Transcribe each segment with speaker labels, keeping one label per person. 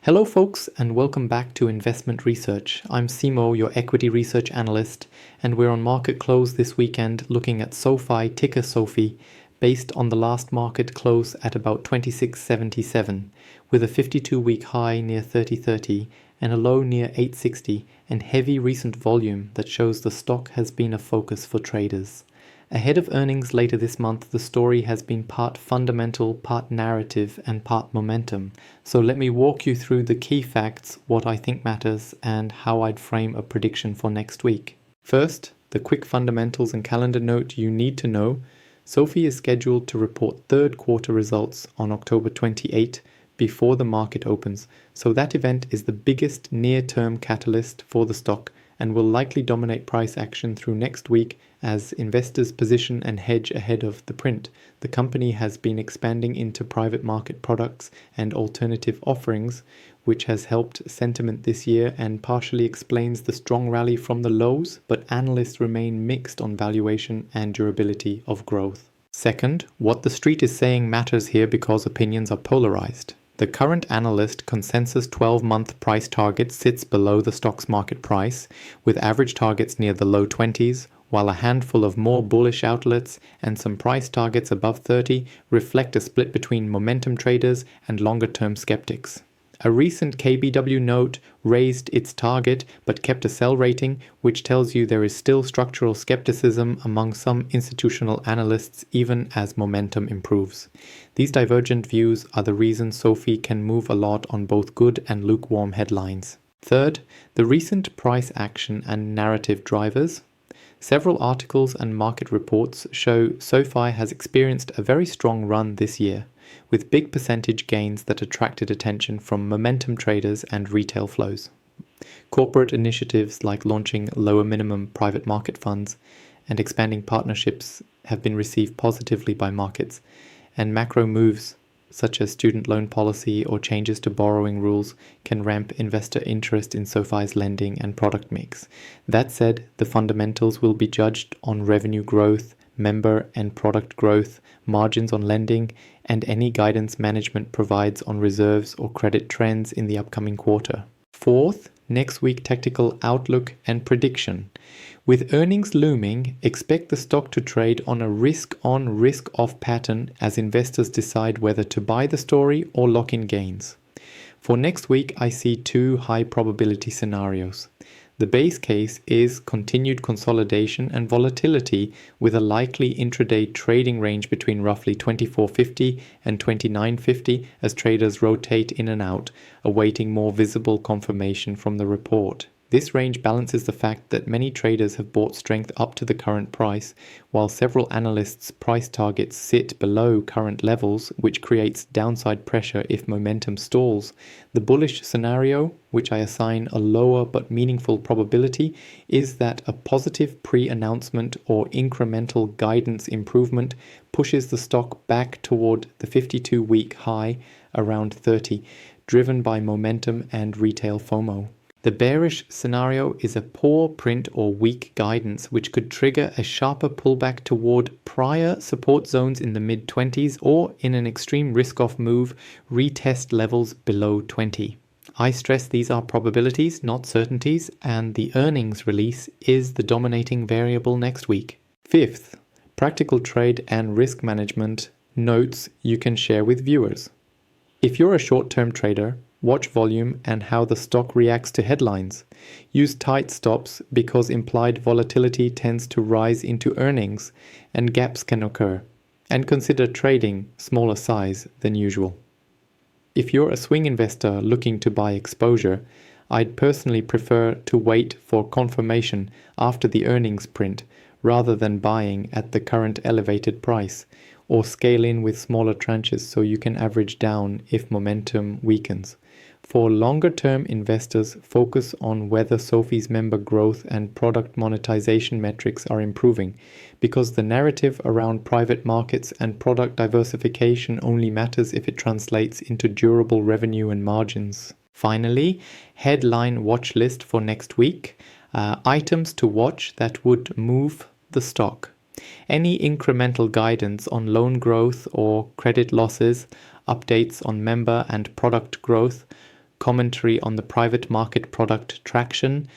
Speaker 1: Hello, folks, and welcome back to Investment Research. I'm Simo, your equity research analyst, and we're on market close this weekend looking at SoFi, ticker SoFi, based on the last market close at about 26.77, with a 52-week high near 30.30 and a low near 8.60, and heavy recent volume that shows the stock has been a focus for traders. Ahead of earnings later this month, the story has been part fundamental, part narrative, and part momentum. So let me walk you through the key facts, what I think matters, and how I'd frame a prediction for next week. First, the quick fundamentals and calendar note you need to know. SoFi is scheduled to report third quarter results on October 28 before the market opens. So that event is the biggest near-term catalyst for the stock and will likely dominate price action through next week as investors position and hedge ahead of the print. The company has been expanding into private market products and alternative offerings, which has helped sentiment this year and partially explains the strong rally from the lows, but analysts remain mixed on valuation and durability of growth. Second, what the street is saying matters here because opinions are polarized. The current analyst consensus 12-month price target sits below the stock's market price, with average targets near the low 20s, while a handful of more bullish outlets and some price targets above 30 reflect a split between momentum traders and longer-term skeptics. A recent KBW note raised its target but kept a sell rating, which tells you there is still structural skepticism among some institutional analysts even as momentum improves. These divergent views are the reason SoFi can move a lot on both good and lukewarm headlines. Third, the recent price action and narrative drivers. Several articles and market reports show SoFi has experienced a very strong run this year, with big percentage gains that attracted attention from momentum traders and retail flows. Corporate initiatives like launching lower minimum private market funds and expanding partnerships have been received positively by markets, and macro moves such as student loan policy or changes to borrowing rules can ramp investor interest in SoFi's lending and product mix. That said, the fundamentals will be judged on revenue growth, member and product growth, margins on lending, and any guidance management provides on reserves or credit trends in the upcoming quarter. Fourth, next week technical outlook and prediction. With earnings looming, expect the stock to trade on a risk-on, risk-off pattern as investors decide whether to buy the story or lock in gains. For next week, I see two high probability scenarios. The base case is continued consolidation and volatility with a likely intraday trading range between roughly 24.50 and 29.50 as traders rotate in and out, awaiting more visible confirmation from the report. This range balances the fact that many traders have bought strength up to the current price, while several analysts' price targets sit below current levels, which creates downside pressure if momentum stalls. The bullish scenario, which I assign a lower but meaningful probability, is that a positive pre-announcement or incremental guidance improvement pushes the stock back toward the 52-week high around 30, driven by momentum and retail FOMO. The bearish scenario is a poor print or weak guidance, which could trigger a sharper pullback toward prior support zones in the mid-20s or, in an extreme risk-off move, retest levels below 20. I stress these are probabilities, not certainties, and the earnings release is the dominating variable next week. Fifth, practical trade and risk management notes you can share with viewers. If you're a short-term trader, watch volume and how the stock reacts to headlines. Use tight stops because implied volatility tends to rise into earnings and gaps can occur. And consider trading smaller size than usual. If you're a swing investor looking to buy exposure, I'd personally prefer to wait for confirmation after the earnings print rather than buying at the current elevated price, or scale in with smaller tranches so you can average down if momentum weakens. For longer-term investors, focus on whether SoFi's member growth and product monetization metrics are improving, because the narrative around private markets and product diversification only matters if it translates into durable revenue and margins. Finally, headline watch list for next week. Items to watch that would move the stock. Any incremental guidance on loan growth or credit losses, updates on member and product growth, commentary on the private market product traction,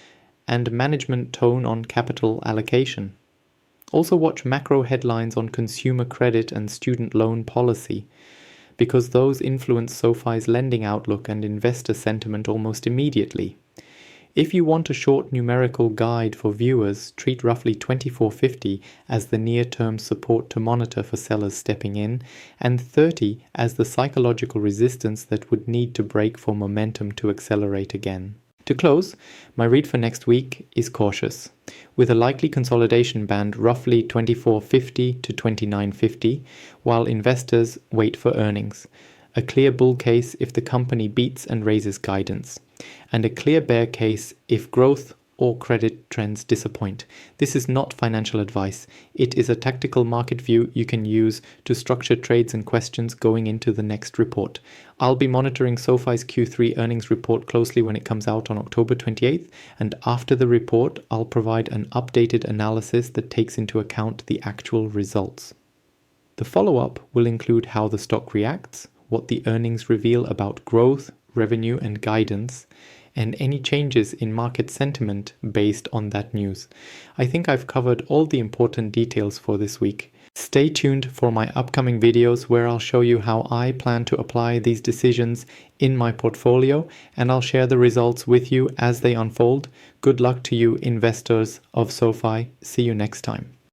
Speaker 1: and management tone on capital allocation. Also watch macro headlines on consumer credit and student loan policy, because those influence SoFi's lending outlook and investor sentiment almost immediately. If you want a short numerical guide for viewers, treat roughly 24.50 as the near-term support to monitor for sellers stepping in, and 30 as the psychological resistance that would need to break for momentum to accelerate again. To close, my read for next week is cautious, with a likely consolidation band roughly 24.50 to 29.50, while investors wait for earnings, a clear bull case if the company beats and raises guidance, and a clear bear case if growth or credit trends disappoint. This is not financial advice. It is a tactical market view you can use to structure trades and questions going into the next report. I'll be monitoring SoFi's Q3 earnings report closely when it comes out on October 28th, and after the report, I'll provide an updated analysis that takes into account the actual results. The follow-up will include how the stock reacts, what the earnings reveal about growth, revenue, and guidance, and any changes in market sentiment based on that news. I think I've covered all the important details for this week. Stay tuned for my upcoming videos where I'll show you how I plan to apply these decisions in my portfolio, and I'll share the results with you as they unfold. Good luck to you, investors of SoFi. See you next time.